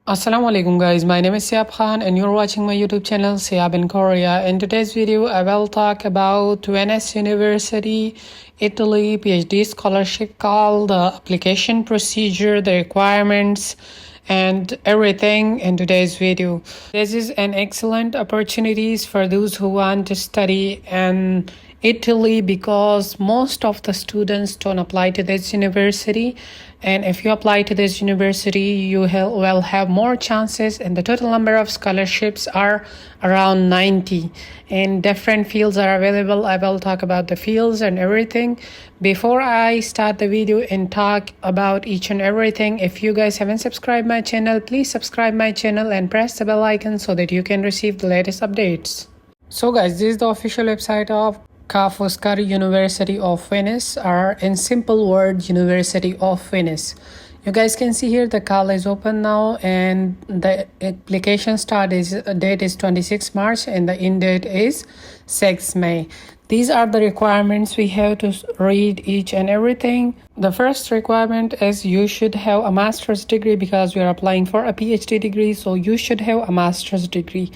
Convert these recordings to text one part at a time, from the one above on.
Assalamu alaikum guys, my name is Siab Khan and you're watching my YouTube channel Siab in Korea. In today's video I will talk about Venice University, Italy PhD scholarship call, the application procedure, the requirements and everything in today's video. This is an excellent opportunity for those who want to study in Italy because most of the students don't apply to this university, and if you apply to this university you will have more chances, and the total number of scholarships are around 90 and different fields are available. I will talk about the fields and everything. Before I start the video and talk about each and everything, if you guys haven't subscribed my channel, please subscribe my channel and press the bell icon so that you can receive the latest updates. So guys, this is the official website of Foscari University of Venice, or in simple word, University of Venice. You guys can see here the call is open now and the application date is 26 March and the end date is 6 May. These are the requirements. We have to read each and everything. The first requirement is you should have a master's degree because we are applying for a PhD degree, so you should have a master's degree.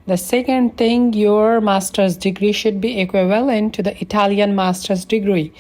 The second thing, your master's degree should be equivalent to the Italian master's degree.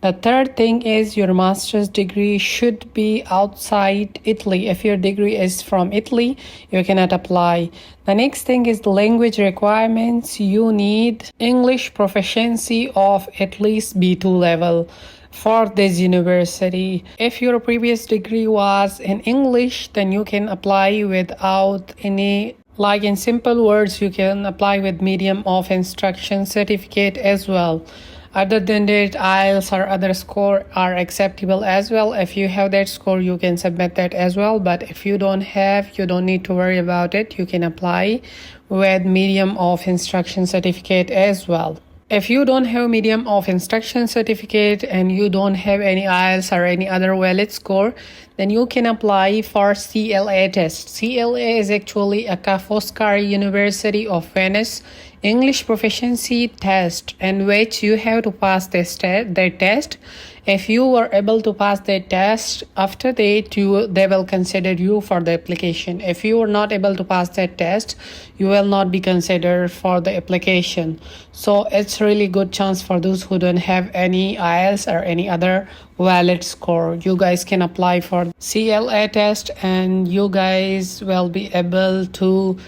The third thing is your master's degree should be outside Italy. If your degree is from Italy, you cannot apply. The next thing is the language requirements. You need English proficiency of at least B2 level for this university. If your previous degree was in English, then you can apply without any, like in simple words, you can apply with medium of instruction certificate as well. Other than that, IELTS or other score are acceptable as well. If you have that score, you can submit that as well. But if you don't have, you don't need to worry about it. You can apply with medium of instruction certificate as well. If you don't have medium of instruction certificate and you don't have any IELTS or any other valid score, then you can apply for CLA test. CLA is actually a Foscari University of Venice English proficiency test, in which you have to pass that test. If you were able to pass that test, after that they will consider you for the application. If you are not able to pass that test, you will not be considered for the application. So it's really good chance for those who don't have any IELTS or any other valid score. You guys can apply for CLA test and you guys will be able to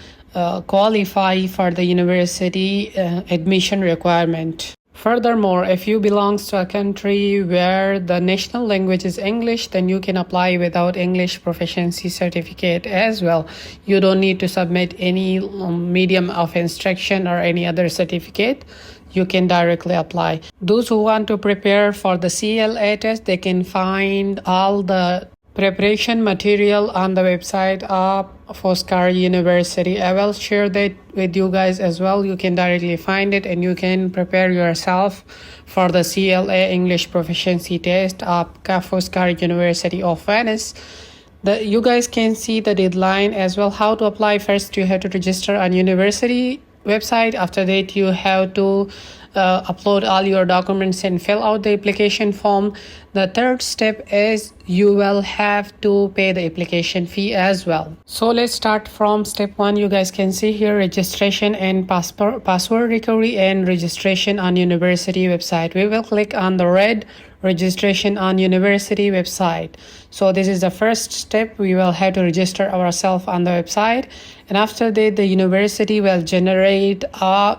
qualify for the university admission requirement. Furthermore, if you belong to a country where the national language is English, then you can apply without English proficiency certificate as well. You don't need to submit any medium of instruction or any other certificate. You can directly apply. Those who want to prepare for the CLA test, they can find all the preparation material on the website of Foscari University. I will share that with you guys as well. You can directly find it and you can prepare yourself for the CLA English proficiency test of Foscari University of Venice. You guys can see the deadline as well. How to apply: first you have to register on university website. After that you have to upload all your documents and fill out the application form. The third step is you will have to pay the application fee as well. So let's start from step 1. You guys can see here registration and password recovery and registration on university website. We will click on the red registration on university website. So this is the first step. We will have to register ourselves on the website, and after that the university will generate a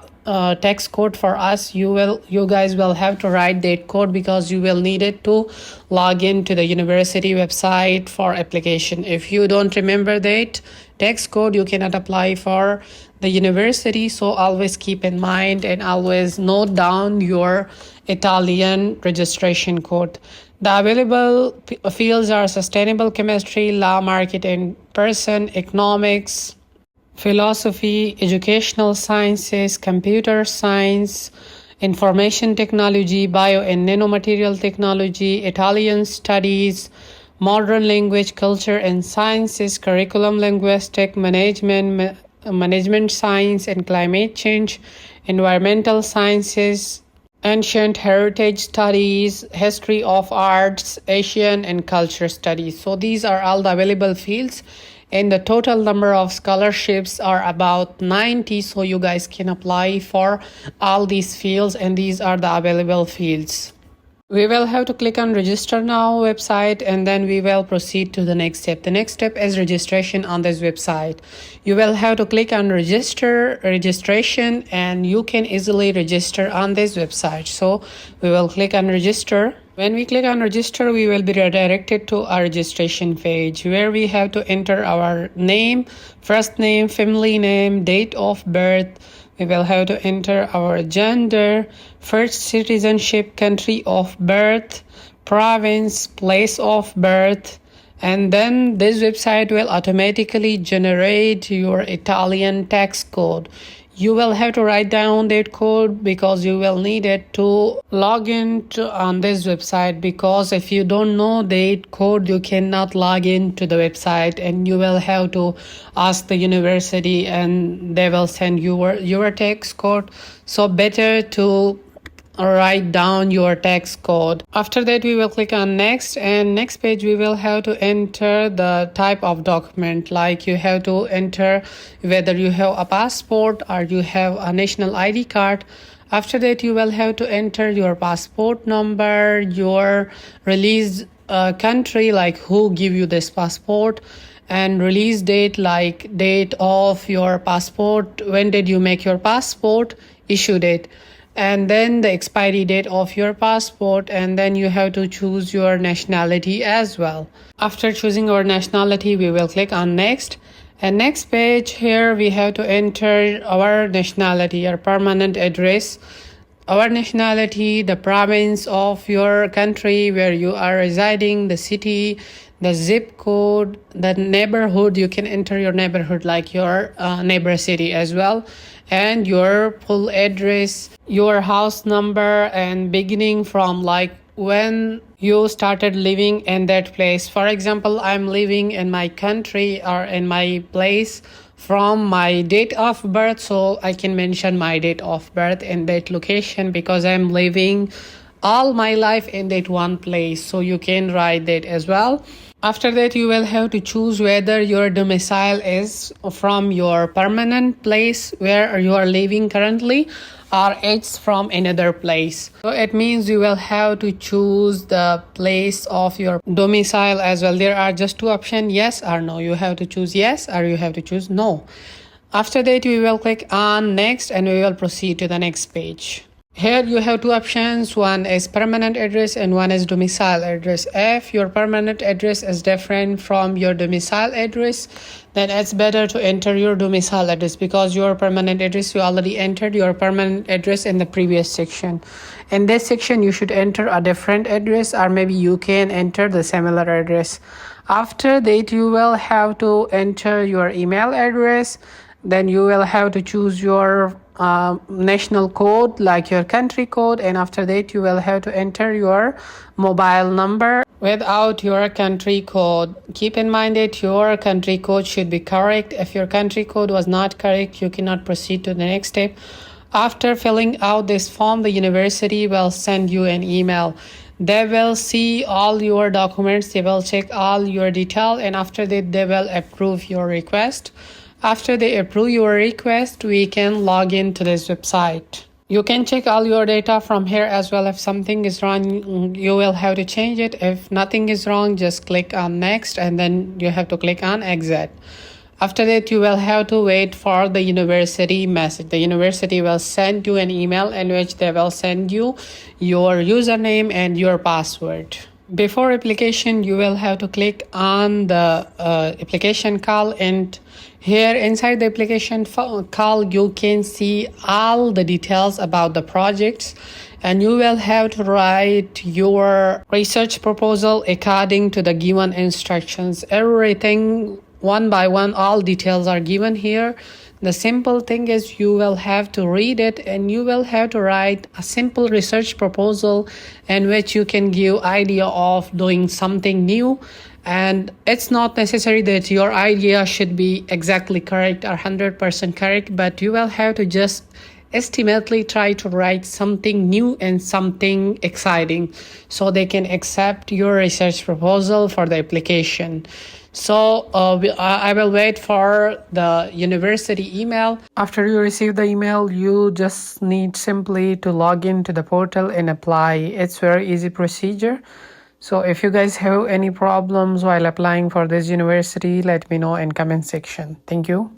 text code for us. You guys will have to write that code because you will need it to log in to the university website for application. If you don't remember that text code, you cannot apply for the university. So always keep in mind and always note down your Italian registration code. The available fields are sustainable chemistry, law, market and person, economics, philosophy, educational sciences, computer science, information technology, bio and nanomaterial technology, Italian studies, modern language, culture and sciences, curriculum, linguistic, management science and climate change, environmental sciences, ancient heritage studies, history of arts, Asian and culture studies. So these are all the available fields. and the total number of scholarships are about 90, so you guys can apply for all these fields, and these are the available fields. We will have to click on register now website, and then we will proceed to the next step. The next step is registration on this website. You will have to click on registration, and you can easily register on this website. So we will click on register. When we click on register, we will be redirected to our registration page where we have to enter our name, first name, family name, date of birth. We will have to enter our gender, first citizenship, country of birth, province, place of birth, and then this website will automatically generate your Italian tax code. You will have to write down that code because you will need it to log in on this website, because if you don't know that code, you cannot log in to the website, and you will have to ask the university and they will send you your tax code. So better to write down your tax code. After that, we will click on next, and next page we will have to enter the type of document. Like you have to enter whether you have a passport or you have a national ID card. After that, you will have to enter your passport number, your release country, like who give you this passport, and release date, like date of your passport, when did you make your passport, issue date, and then the expiry date of your passport, and then you have to choose your nationality as well. After choosing our nationality, we will click on next, and next page here we have to enter our nationality, our permanent address, our nationality, the province of your country where you are residing, the city, the zip code, the neighborhood. You can enter your neighborhood, like your neighbor city as well, and your full address, your house number, and beginning from like when you started living in that place. For example, I'm living in my country or in my place from my date of birth, so I can mention my date of birth in that location because I'm living all my life in that one place, so you can write that as well. After that, you will have to choose whether your domicile is from your permanent place where you are living currently, or it's from another place. So it means you will have to choose the place of your domicile as well. There are just two options, yes or no. You have to choose yes or you have to choose no. After that, we will click on next, and we will proceed to the next page. Here you have two options, one is permanent address and one is domicile address. If your permanent address is different from your domicile address, then it's better to enter your domicile address, because your permanent address, you already entered your permanent address in the previous section. In this section, you should enter a different address, or maybe you can enter the similar address. After that, you will have to enter your email address. Then you will have to choose your national code, like your country code, and after that you will have to enter your mobile number without your country code. Keep in mind that your country code should be correct. If your country code was not correct, you cannot proceed to the next step. After filling out this form, the university will send you an email. They will see all your documents, they will check all your details, and after that they will approve your request. After they approve your request, we can log into this website. You can check all your data from here as well. If something is wrong, you will have to change it. If nothing is wrong, just click on next, and then you have to click on exit. After that, you will have to wait for the university message. The university will send you an email in which they will send you your username and your password. Before application, you will have to click on the application call, and here inside the application call, you can see all the details about the projects, and you will have to write your research proposal according to the given instructions. Everything one by one, all details are given here. The simple thing is you will have to read it, and you will have to write a simple research proposal in which you can give idea of doing something new. And it's not necessary that your idea should be exactly correct or 100% correct, but you will have to just estimately try to write something new and something exciting so they can accept your research proposal for the application. So I will wait for the university email. After you receive the email, you just need simply to log into the portal and apply. It's very easy procedure. So if you guys have any problems while applying for this university, let me know in comment section. Thank you.